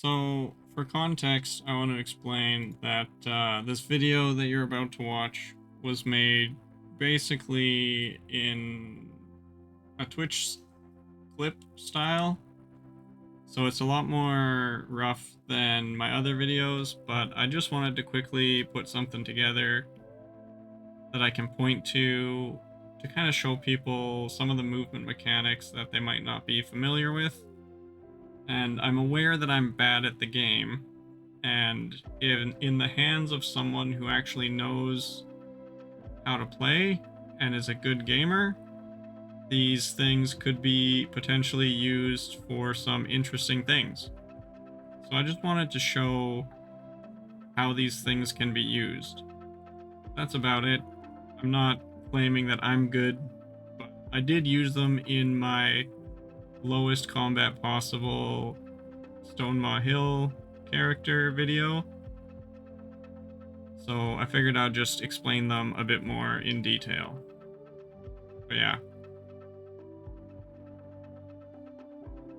So, for context, I want to explain that this video that you're about to watch was made basically in a Twitch clip style. So it's a lot more rough than my other videos, but I just wanted to quickly put something together that I can point to kind of show people some of the movement mechanics that they might not be familiar with. And I'm aware that I'm bad at the game, and in the hands of someone who actually knows how to play and is a good gamer, these things could be potentially used for some interesting things. So I just wanted to show how these things can be used. That's about it. I'm not claiming that I'm good, but I did use them in my lowest combat possible Stonemaw Hill character video. So I figured I'd just explain them a bit more in detail. But yeah.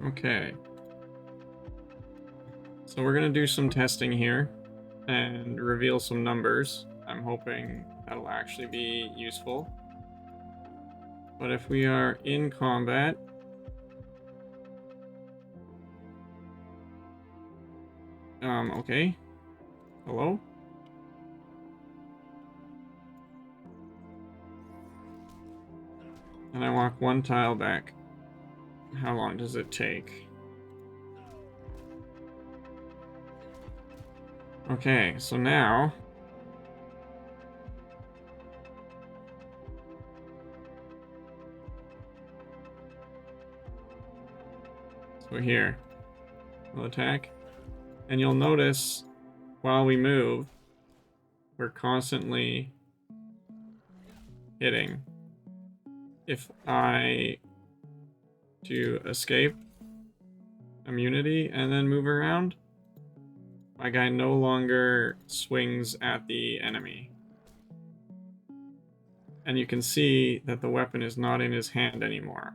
Okay. So we're going to do some testing here and reveal some numbers. I'm hoping that'll actually be useful. But if we are in combat, okay. Hello? And I walk one tile back. How long does it take? Okay, so now so here we'll attack, and you'll notice while we move we're constantly hitting. If I do escape immunity and then move around, my guy no longer swings at the enemy. And you can see that the weapon is not in his hand anymore.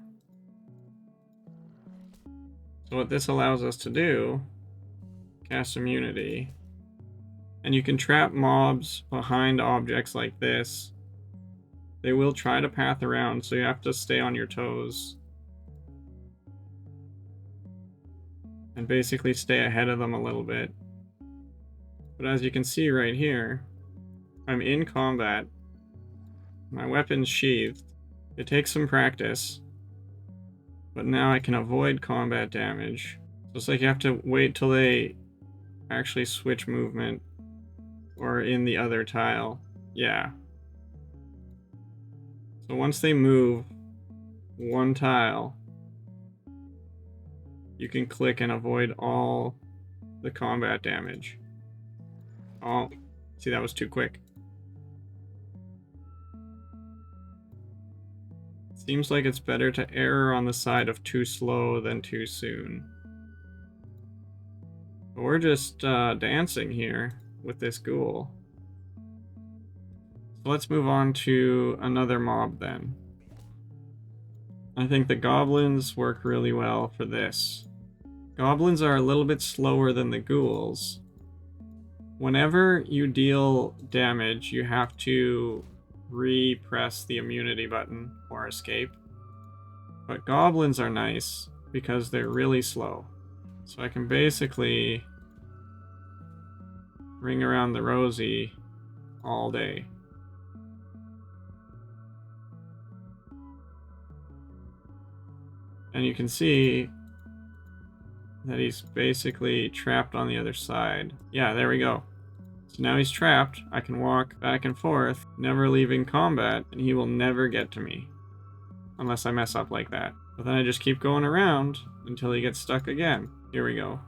So what this allows us to do, cast immunity, and you can trap mobs behind objects like this. They will try to path around, so you have to stay on your toes and basically stay ahead of them a little bit. But as you can see right here, I'm in combat. My weapon's sheathed. It takes some practice, but now I can avoid combat damage. So it's like you have to wait till they actually switch movement or in the other tile. Yeah. So once they move one tile, you can click and avoid all the combat damage. Oh, see, that was too quick. Seems like it's better to err on the side of too slow than too soon. But we're just dancing here with this ghoul. So let's move on to another mob then. I think the goblins work really well for this. Goblins are a little bit slower than the ghouls. Whenever you deal damage, you have to re-press the immunity button or escape. But goblins are nice because they're really slow. So I can basically ring around the rosy all day. And you can see that he's basically trapped on the other side. Yeah, there we go. So now he's trapped. I can walk back and forth, never leaving combat, and he will never get to me. Unless I mess up like that. But then I just keep going around until he gets stuck again. Here we go.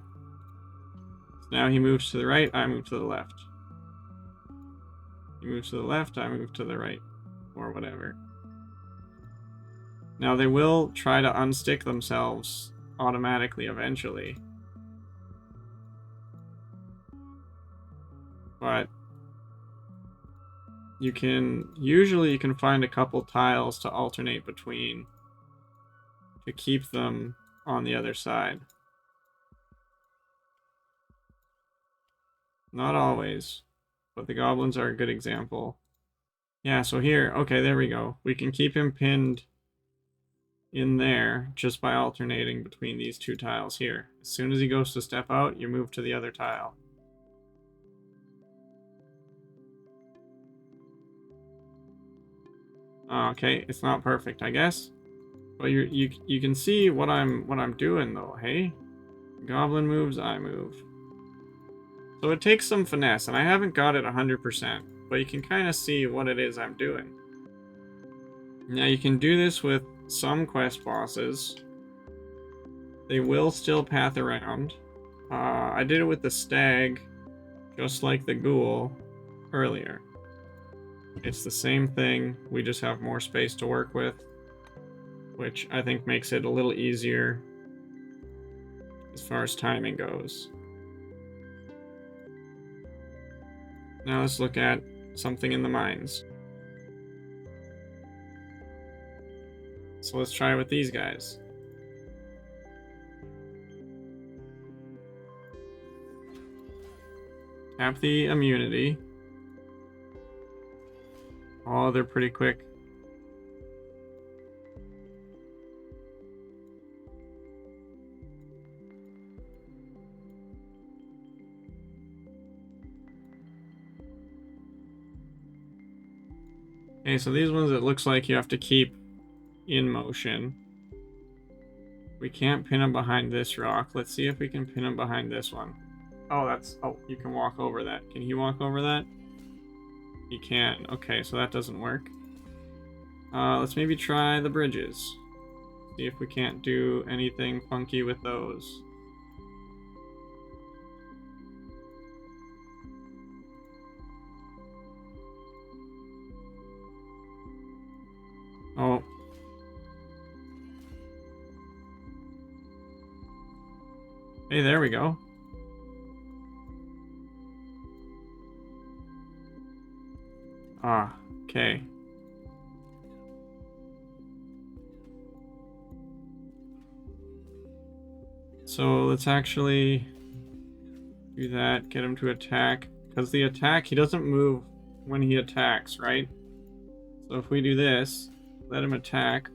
So now he moves to the right, I move to the left. He moves to the left, I move to the right. Or whatever. Now they will try to unstick themselves automatically eventually. But you can find a couple tiles to alternate between to keep them on the other side. Not always, but the goblins are a good example. Yeah, so here, okay, there we go. We can keep him pinned in there just by alternating between these two tiles here. As soon as he goes to step out, you move to the other tile. Okay, it's not perfect, I guess. But you can see what I'm doing though, hey? Goblin moves, I move. So it takes some finesse, and I haven't got it 100%, but you can kind of see what it is I'm doing. Now you can do this with some quest bosses. They will still path around. I did it with the stag, just like the ghoul earlier. It's the same thing, we just have more space to work with, which I think makes it a little easier as far as timing goes. Now let's look at something in the mines. So let's try with these guys. Tap the immunity. Oh, they're pretty quick. Okay, so these ones, it looks like you have to keep in motion. We can't pin them behind this rock. Let's see if we can pin them behind this one. Oh, you can walk over that. Can he walk over that? He can. Okay, so that doesn't work. Let's maybe try the bridges. See if we can't do anything funky with those. Oh. Hey, there we go. Ah, okay. So let's actually do that, get him to attack. Because the attack, he doesn't move when he attacks, right? So if we do this, let him attack.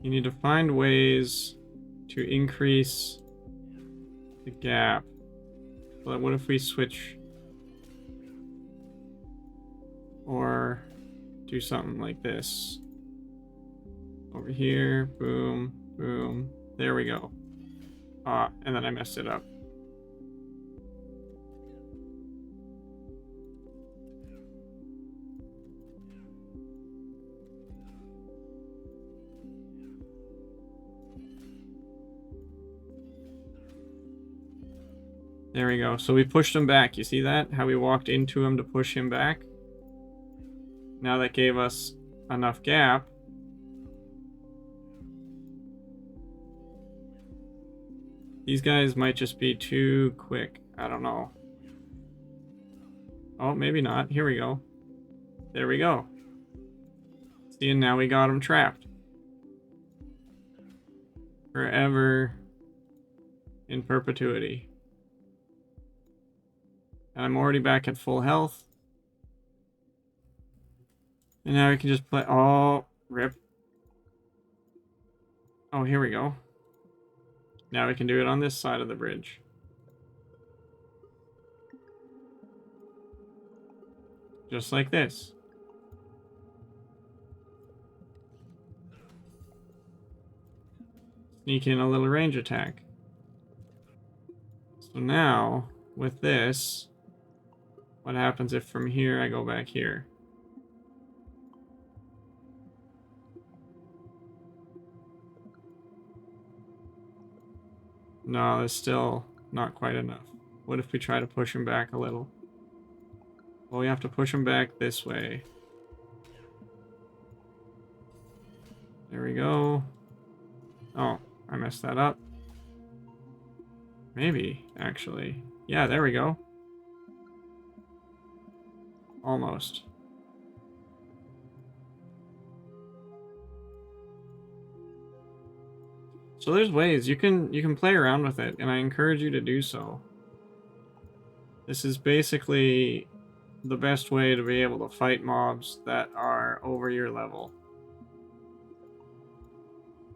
You need to find ways to increase the gap. But what if we switch or do something like this? Over here, boom, boom. There we go. Ah, and then I messed it up. There we go. So we pushed him back. You see that? How we walked into him to push him back? Now that gave us enough gap. These guys might just be too quick. I don't know. Oh, maybe not. Here we go. There we go. See, and now we got him trapped. Forever in perpetuity. And I'm already back at full health. And now we can just play. Oh, rip. Oh, here we go. Now we can do it on this side of the bridge. Just like this. Sneak in a little range attack. So now, with this, what happens if from here I go back here? No, that's still not quite enough. What if we try to push him back a little? Well, we have to push him back this way. There we go. Oh, I messed that up. Maybe, actually. Yeah, there we go. Almost. So there's ways you can play around with it, and I encourage you to do so. This is basically the best way to be able to fight mobs that are over your level.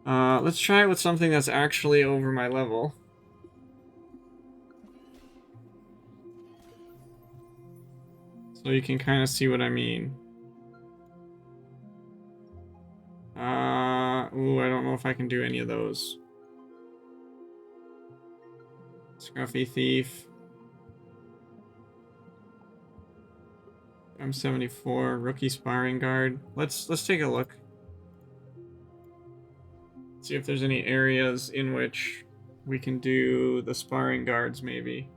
Let's try it with something that's actually over my level. So you can kind of see what I mean. Ooh, I don't know if I can do any of those. Scruffy Thief. I'm 74. Rookie Sparring Guard. Let's take a look. See if there's any areas in which we can do the sparring guards, maybe.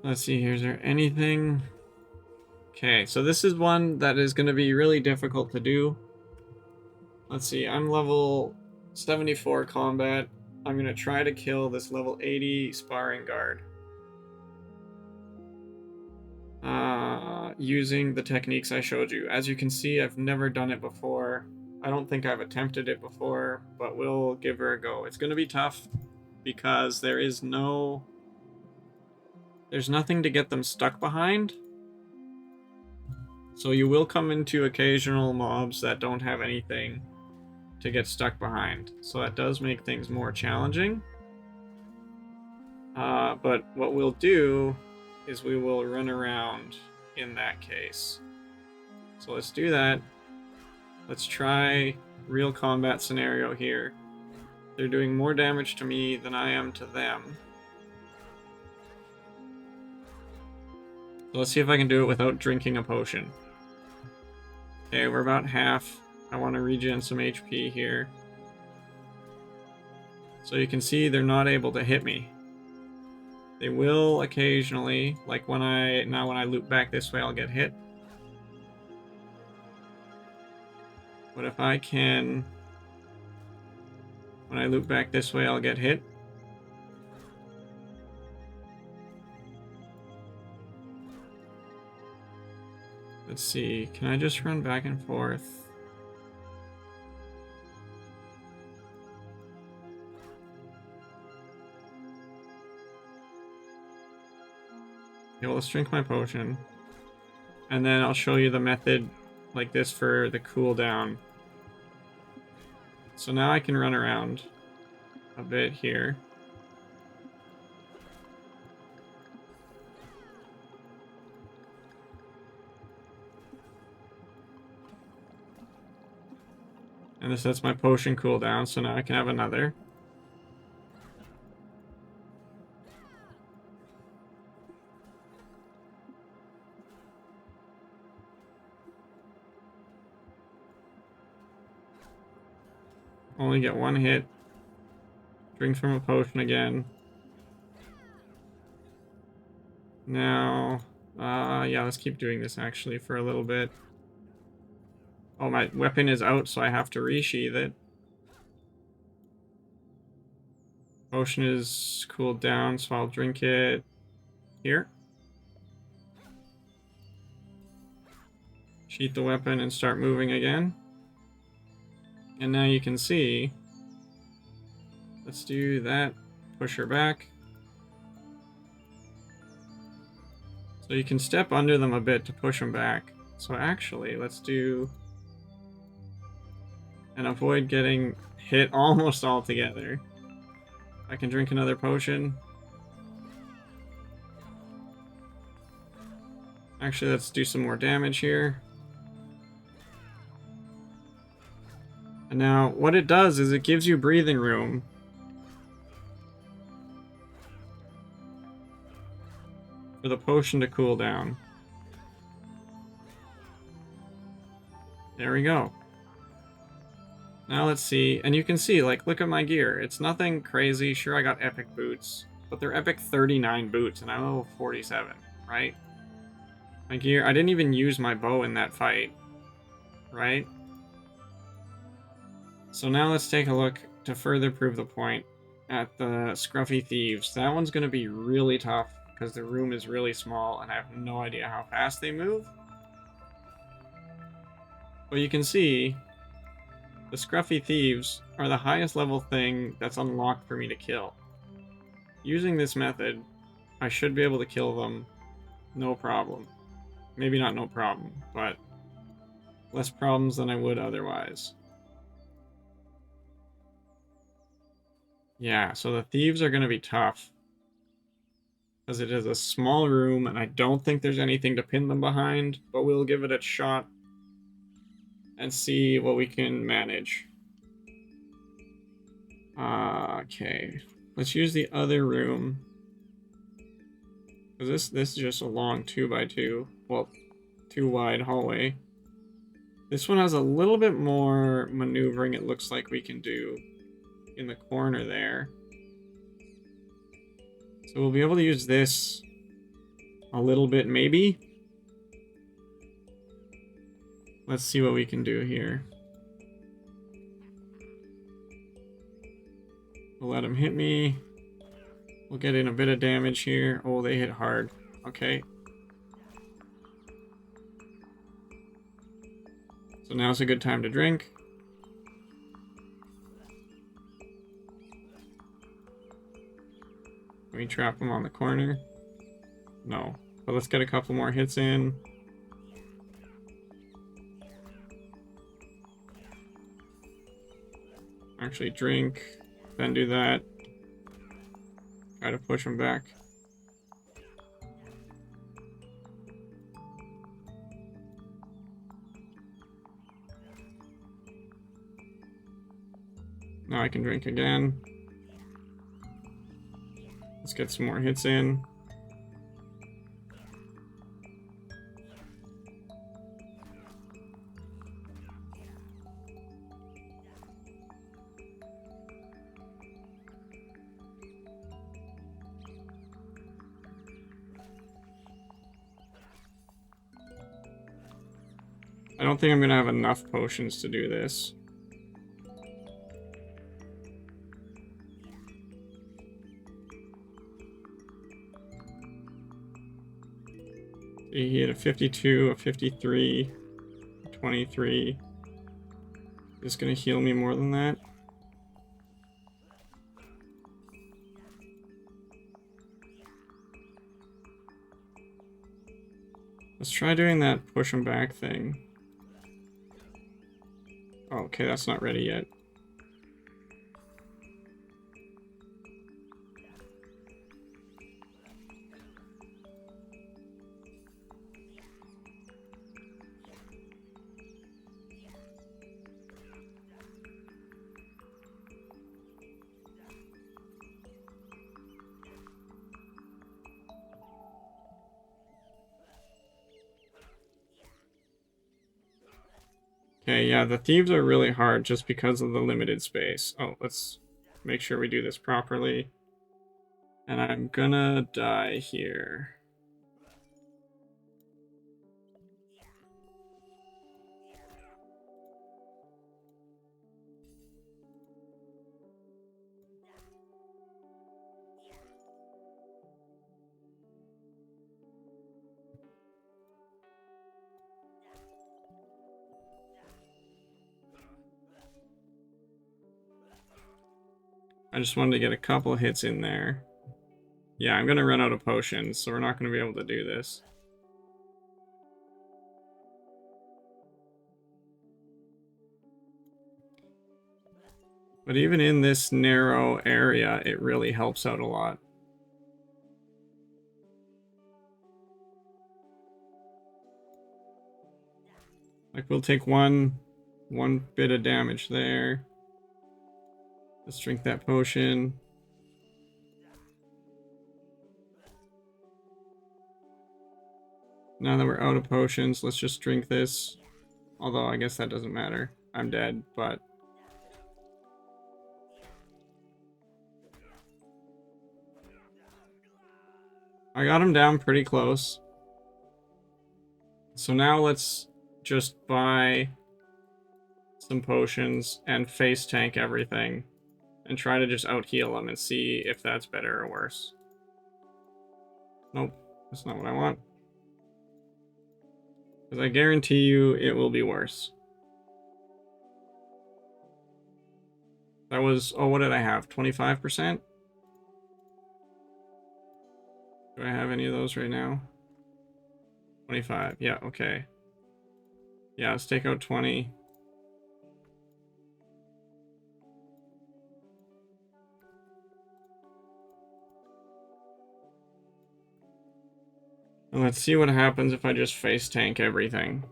Let's see here. Is there anything? Okay, so this is one that is going to be really difficult to do. Let's see. I'm level 74 combat. I'm going to try to kill this level 80 sparring guard. Using the techniques I showed you. As you can see, I've never done it before. I don't think I've attempted it before, but we'll give her a go. It's going to be tough because there's nothing to get them stuck behind. So you will come into occasional mobs that don't have anything to get stuck behind. So that does make things more challenging. But what we'll do is we will run around in that case. So let's do that. Let's try real combat scenario here. They're doing more damage to me than I am to them. So let's see if I can do it without drinking a potion. Okay, we're about half. I want to regen some HP here. So you can see they're not able to hit me. They will occasionally, like when I loop back this way, I'll get hit. But if I can, when I loop back this way, I'll get hit. Let's see, can I just run back and forth? Okay, well, let's drink my potion. And then I'll show you the method like this for the cooldown. So now I can run around a bit here. And this lets my potion cool down, so now I can have another. Only get one hit. Drink from a potion again. Now, yeah, let's keep doing this actually for a little bit. Oh, my weapon is out, so I have to resheath it. Potion is cooled down, so I'll drink it here. Sheath the weapon and start moving again. And now you can see, let's do that, push her back. So you can step under them a bit to push them back. So actually, let's do, and avoid getting hit almost altogether. I can drink another potion. Actually, let's do some more damage here. And now, what it does is it gives you breathing room. For the potion to cool down. There we go. Now let's see, and you can see, like, look at my gear. It's nothing crazy. Sure, I got epic boots, but they're epic 39 boots, and I'm level 47, right? My gear, I didn't even use my bow in that fight, right? So now let's take a look to further prove the point. at the Scruffy Thieves. That one's going to be really tough because the room is really small and I have no idea how fast they move. But you can see the Scruffy Thieves are the highest level thing that's unlocked for me to kill. Using this method, I should be able to kill them no problem. Maybe not no problem, but less problems than I would otherwise. Yeah, so the thieves are going to be tough. Because it is a small room, and I don't think there's anything to pin them behind, but we'll give it a shot and see what we can manage. Okay, let's use the other room. Because this is just a long 2x2, well, 2 wide hallway. This one has a little bit more maneuvering it looks like we can do in the corner there. So we'll be able to use this a little bit, maybe. Let's see what we can do here. We'll let him hit me. We'll get in a bit of damage here. Oh, they hit hard. Okay. So now's a good time to drink. Can we trap him on the corner? No. But let's get a couple more hits in. Actually drink, then do that. Try to push him back. Now I can drink again. Let's get some more hits in. I don't think I'm gonna have enough potions to do this. He hit a 52, a 53, a 23. Is gonna heal me more than that? Let's try doing that push him back thing. Oh, okay, that's not ready yet. Okay, yeah, the thieves are really hard just because of the limited space. Oh, let's make sure we do this properly. And I'm gonna die here. I just wanted to get a couple hits in there. Yeah, I'm gonna run out of potions, so we're not gonna be able to do this. But even in this narrow area, it really helps out a lot. Like, we'll take one bit of damage there. Let's drink that potion. Now that we're out of potions, let's just drink this. Although, I guess that doesn't matter. I'm dead, but... I got him down pretty close. So now let's just buy some potions and face tank everything and try to just out heal them and see if that's better or worse. Nope, that's not what I want. Because I guarantee you it will be worse. That was, oh, what did I have? 25%? Do I have any of those right now? 25, yeah, okay. Yeah, let's take out 20. And let's see what happens if I just face tank everything.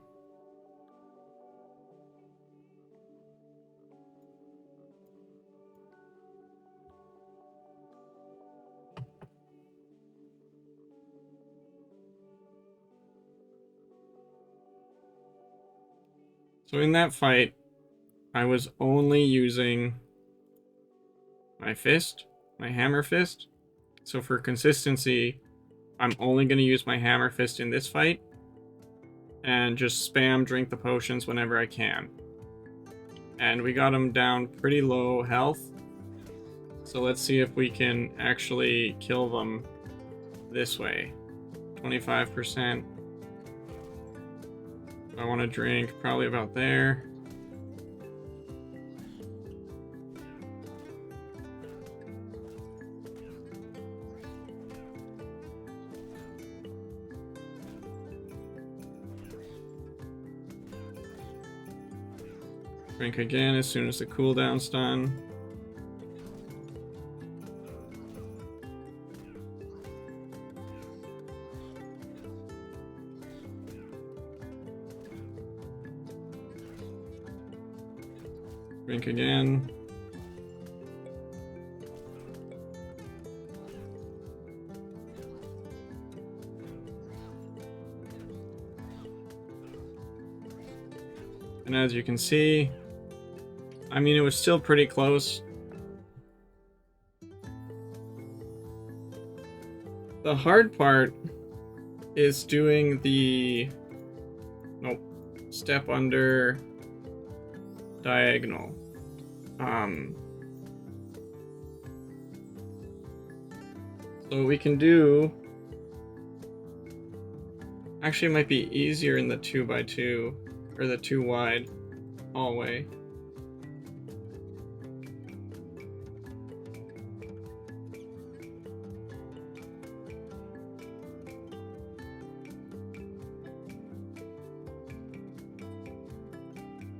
So in that fight, I was only using my fist, my hammer fist. So for consistency, I'm only going to use my hammer fist in this fight and just spam drink the potions whenever I can. And we got him down pretty low health. So let's see if we can actually kill them this way. 25%. I want to drink probably about there. Drink again as soon as the cooldown's done. Drink again. And as you can see, I mean, it was still pretty close. The hard part is doing the, nope, step under diagonal. So what we can do, actually it might be easier in the 2x2 or the 2 wide hallway.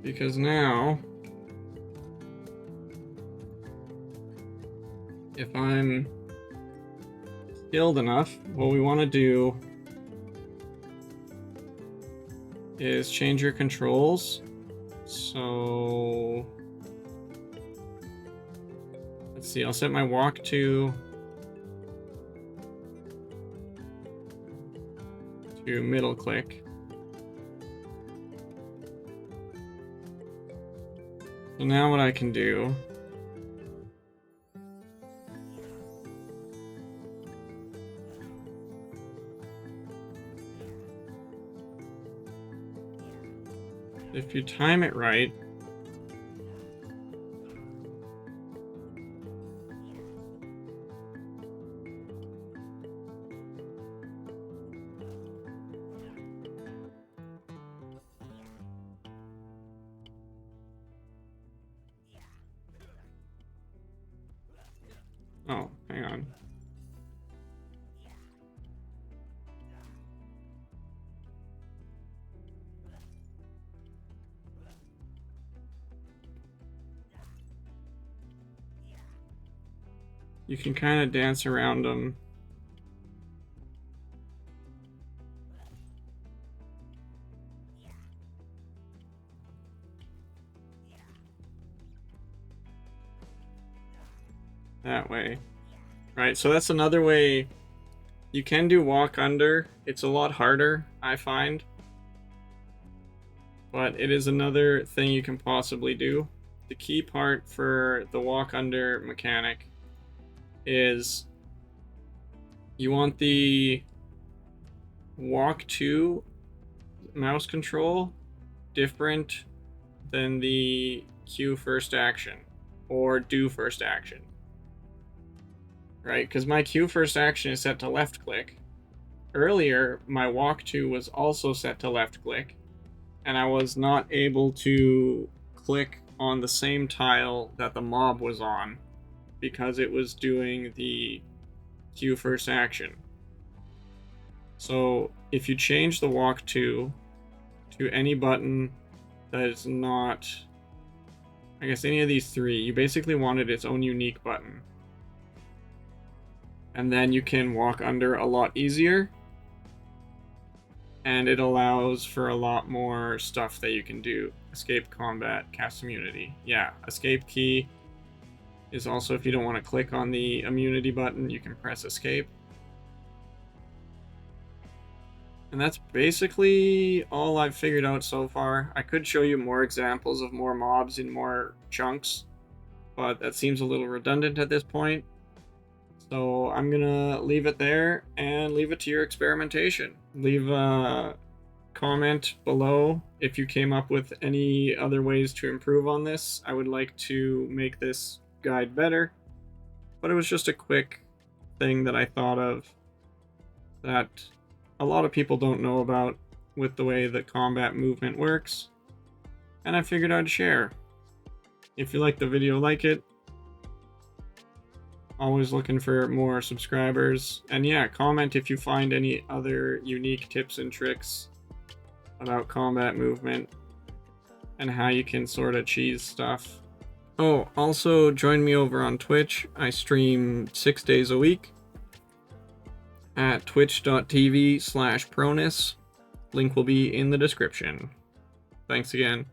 Because now, if I'm skilled enough, what we want to do is change your controls. So let's see, I'll set my walk to middle click. So now what I can do if you time it right, oh, hang on. You can kind of dance around them. That way. Right, so that's another way. You can do walk under. It's a lot harder, I find. But it is another thing you can possibly do. The key part for the walk under mechanic is you want the walk to mouse control different than the Q first action. or do first action. Right? Because my Q first action is set to left click. Earlier, my walk to was also set to left click, and I was not able to click on the same tile that the mob was on because it was doing the Q first action. So if you change the walk to any button that is not, I guess, any of these three, you basically wanted its own unique button. And then you can walk under a lot easier, and it allows for a lot more stuff that you can do. Escape combat, cast immunity. Yeah, escape key is also, if you don't want to click on the immunity button, you can press escape. And that's basically all I've figured out so far. I could show you more examples of more mobs in more chunks, but that seems a little redundant at this point. So I'm gonna leave it there and leave it to your experimentation. Leave a comment below if you came up with any other ways to improve on this. I would like to make this guide better, but it was just a quick thing that I thought of that a lot of people don't know about with the way the combat movement works, and I figured I'd share. If you like the video, like it. Always looking for more subscribers. And yeah, comment if you find any other unique tips and tricks about combat movement and how you can sort of cheese stuff. Oh, also join me over on Twitch. I stream 6 days a week at twitch.tv/Pronus. Link will be in the description. Thanks again.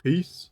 Peace.